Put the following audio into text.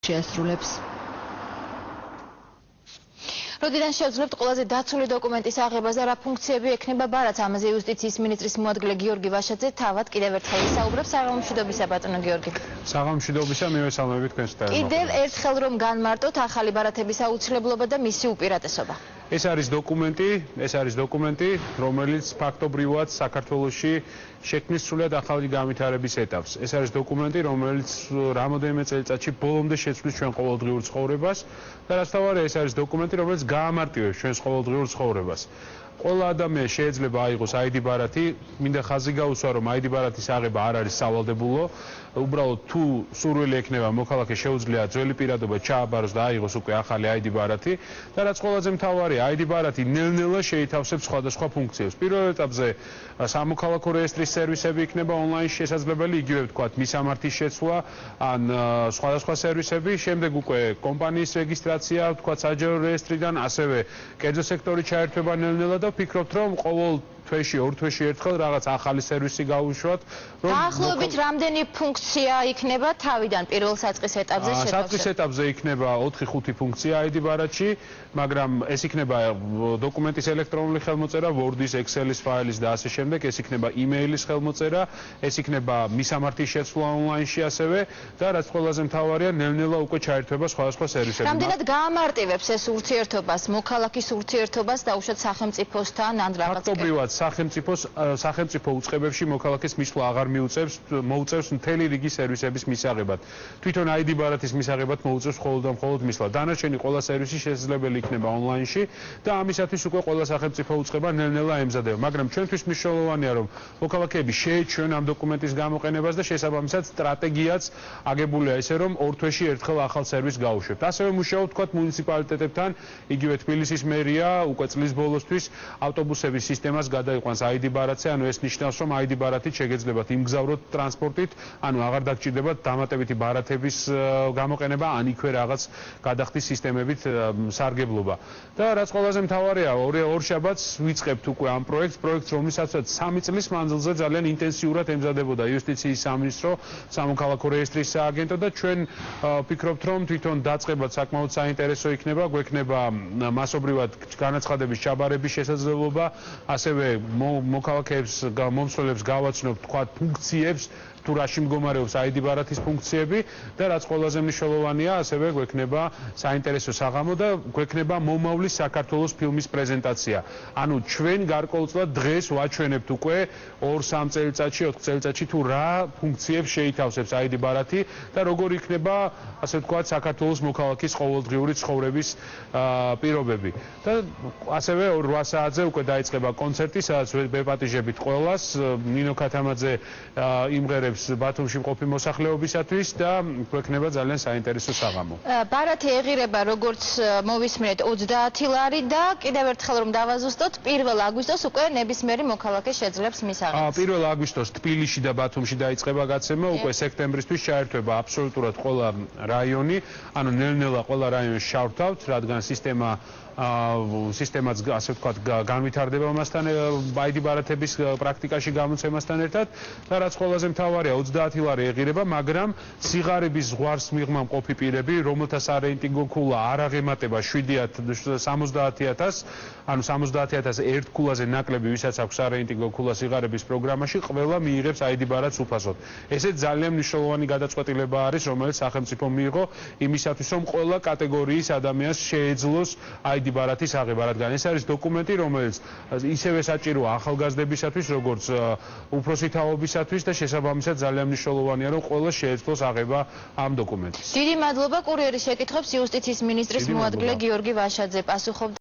შეასრულებს. როდიდან შევძლებთ ყველაზე დაცული დოკუმენტის აღებას და რა ფუნქციები ექნება ბარათს, ამაზე იუსტიციის მინისტრის მოადგილე გიორგი ვაშაძე თავად კიდევ ერთხელ ისაუბრებს. საღამო მშვიდობისა, ბატონო გიორგი. საღამო მშვიდობისა, მივესალმებით თქვენს სტუდიაში. კიდევ ერთხელ რომ განმარტოთ ახალი ბარათების აუცილებლობა და მისი უპირატესობა. ეს არის დოკუმენტი, რომელიც ფაქტობრივად საქართველოში შექმნის სრულად ახალი განვითარების ეტაპს. ეს არის დოკუმენტი, რომელიც რამოდენიმე წელიწადში ბოლომდე შეცვლის ჩვენ ყოველდღიურ ცხოვრებას და რასაც ეს არის დოკუმენტი, რომელიც გაამარტივებს ჩვენს ყოველდღიურ ცხოვრებას. ყველა ადამიანს შეიძლება აიღოს ID ბარათი, მინდა ხაზი გაუსვა, რომ ID ბარათის აღება არ არის სავალდებულო. უბრალოდ თუ სურვილი ექნება მოქალაქეს შეუძლია ძველი პირადობა ჩააბაროს და აიღოს უკვე ახალი ID ბარათი და რაც ყველაზე მთავარია, ID ბარათი ნელ-ნელა შეითავსებს სხვადასხვა ფუნქციებს. პირველ ეტაპზე სამოქალაქო რეესტრის სერვისები იქნება ონლაინ შესაძლებელი, იგივე ვთქვათ, მისამართის შეცვლა ან სხვადასხვა სერვისები, შემდეგ უკვე კომპანიის რეგისტრაცია, ვთქვათ, საჯარო რეესტრიდან, ასევე კერძო სექტორის ჩაერთვება ნელ-ნელა და ვფიქრობთ, რომ ყოველ თვეში, ორ თვეში ერთხელ რაღაც ახალი სერვისი გავუშვათ, რომ დაახლოებით რამდენი ფუნქცია იქნება თავიდან პირველ საწყის ეტაპზე შეთავსება? საწყის ეტაპზე იქნება 4-5 ფუნქცია ID ბარათში, მაგრამ ეს იქნება დოკუმენტის ელექტრონული ხელმოწერა, Word-ის, Excel-ის ფაილის და ასე შემდეგ, ეს იქნება email-ის ხელმოწერა, ეს იქნება მისამართის შეცვლა ონლაინში ასევე და რაც ყველაზე მთავარია, ნელ-ნელა უკვე ჩაერთვება სხვადასხვა სერვისები. რამდენად გაამარტივებს ეს ურთიერთობას, მოქალაქის ურთიერთობას დაუშვათ სახელმწიფოსთან ან რაღაც? ფაქტობრივად სახელმწიფო უწყებებში მოქალაქეს მისვლა აღარ მოუწევს მთელი რიგი სერვისების მისაღებად. თვითონ ID ბარათის მისაღებად მოუწევს მხოლოდ და მხოლოდ მისვლა. დანარჩენი ყველა სერვისი შესაძლებელი იქნება ონლაინში და ამისათვის უკვე ყველა სახელმწიფო უწყება ნელ-ნელა ემზადება. მაგრამ ჩვენთვის მნიშვნელოვანია, რომ მოქალაქეები შეეჩვენ ამ დოკუმენტის გამოყენებას და შესაბამისად სტრატეგიაც აგებულია ესე, რომ ორ თვეში ერთხელ ახალ სერვისს გაუშვებთ. ასევე მუშაობთ თქვათ მუნიციპალიტეტებთან, იგივე თბილისის მერია უკვე წლის ბოლოსთვის ავტობუსების სისტემას გადაიყვანს ID ბარათზე, ანუ ეს ნიშნავს, რომ ID ბარათით შეგეძლებათ იმგზავროთ ტრანსპორტით, ანუ აღარ დაგჭირდებათ დამატებითი ბარათების გამოყენება, ან იქვე რაღაც გადახდის სისტემებით სარგებლობა. და რაც ყველაზე მთავარია, ორ შაბათს ვიწყებთ უკვე ამ პროექტს, რომელსაც 3 წლის მანძილზე ძალიან ინტენსიურად ემზადებოდა იუსტიციის სამინისტრო, სამოქალაქო რეესტრის სააგენტო და ჩვენ ვფიქრობთ, რომ თვითონ დაწყებად საკმაოდ საინტერესო იქნება, გვექნება მასობრივად განაცხადების ჩაბარების შესაძლებლობა, ასევე მოქალაქეებს, მომსვლელებს გავაცნობთ თქვათ ფუნქციებს, თუ რაში მდგომარეობს ID ბარათის ფუნქციები და რაც ყველაზე მნიშვნელოვანია, ასევე გვექნება საინტერესო საღამო და გვექნება მომავლის საქართველოს ფილმის პრეზენტაცია. ანუ ჩვენ გარკვეულწილად დღეს ვაჩვენებთ უკვე 2-3 წელიწადში, 4 წელიწადში თუ რა ფუნქციებს შეითავსებს ID ბარათი და როგორ იქნება, ასე ვთქვათ, საქართველოს მოქალაქის ყოველდღიური ცხოვრების პირობები. და ასევე 8 საათზე უკვე დაიწყება კონცერტი, სადაც ვეპატიჟებით ყველას, ნინო ქათამაძე იმღერებს ბათუმში მყოფი მოსახლეობისათვის და გვექნება ძალიან საინტერესო საღამო. ბარათი ეღირება, როგორც მოვისმინეთ, 30 ლარი და კიდევ ერთხელ რომ დავაზუსტოთ, 1 აგვისტოს უკვე ნებისმიერი მოქალაქე შეძლებს მის აღებას. 1 აგვისტოს თბილისში და ბათუმში დაიწყება გაცემა, უკვე სექტემბრისთვის ჩაერთვება აბსოლუტურად ყველა რაიონი, ანუ ნელ-ნელა ყველა რაიონს შავთავთ, რადგან სისტემაც ასე ვთქვათ განვითარდება მასთან ID ბარათების პრაქტიკაში გამოცემასთან ერთად და რაც ყველაზე მთავარია 30 ლარი ეღირება, მაგრამ სიღარიბის ზღვარს მიღმა მყოფი პირები, რომელთა სარეიტინგო ქულა არ აღემატება 70,000, ანუ 70,000 ერთ ქულაზე ნაკლები, ვისაც აქვს სარეიტინგო ქულა სიღარიბის პროგრამაში, ყველა მიიღებს ID ბარათს უფასოდ. ესეც ძალიან მნიშვნელოვანი გადაწყვეტილება არის, რომელიც სახელმწიფო მიიღო იმისათვის, რომ ყველა კატეგორიის ადამიანს შეეძლოს ID ბარათის აღება, რადგან ეს არის დოკუმენტი, რომელიც ისევე საჭიროა ახალგაზრდებისათვის, როგორც უფროსი თაობისათვის და შესაბამისად ძალიან მნიშვნელოვანია, რომ ყველა შეეძლოს აღება ამ დოკუმენტის. დიდი მადლობა. კურიერის შეკითხვებს იუსტიციის მინისტრის მოადგილე გიორგი ვაშაძე პასუხობდა.